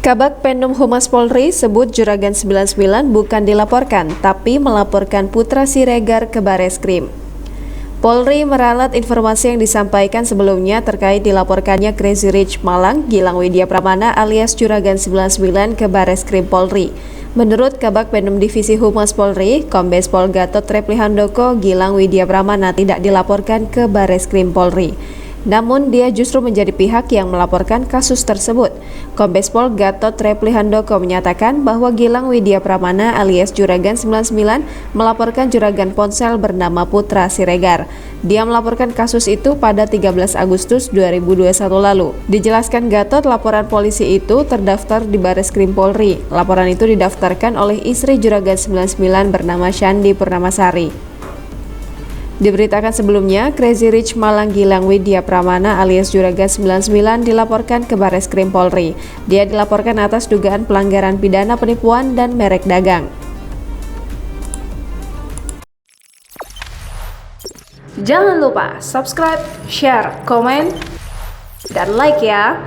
Kabag Penum Humas Polri sebut Juragan 99 bukan dilaporkan, tapi melaporkan Putra Siregar ke Bareskrim. Polri meralat informasi yang disampaikan sebelumnya terkait dilaporkannya Crazy Rich Malang, Gilang Widya Pramana alias Juragan 99 ke Bareskrim Polri. Menurut Kabag Penum Divisi Humas Polri, Kombes Pol Gatot Replihandoko, Gilang Widya Pramana tidak dilaporkan ke Bareskrim Polri. Namun dia justru menjadi pihak yang melaporkan kasus tersebut. Kombes Pol Gatot Replihandoko menyatakan bahwa Gilang Widya Pramana alias Juragan 99 melaporkan juragan ponsel bernama Putra Siregar. Dia melaporkan kasus itu pada 13 Agustus 2021 lalu. Dijelaskan Gatot, laporan polisi itu terdaftar di Bareskrim Polri. Laporan itu didaftarkan oleh istri Juragan 99 bernama Shandi Purnamasari. Diberitakan sebelumnya, Crazy Rich Malang Gilang Widya Pramana alias Juragan 99 dilaporkan ke Bareskrim Polri. Dia dilaporkan atas dugaan pelanggaran pidana penipuan dan merek dagang. Jangan lupa subscribe, share, komen, dan like ya!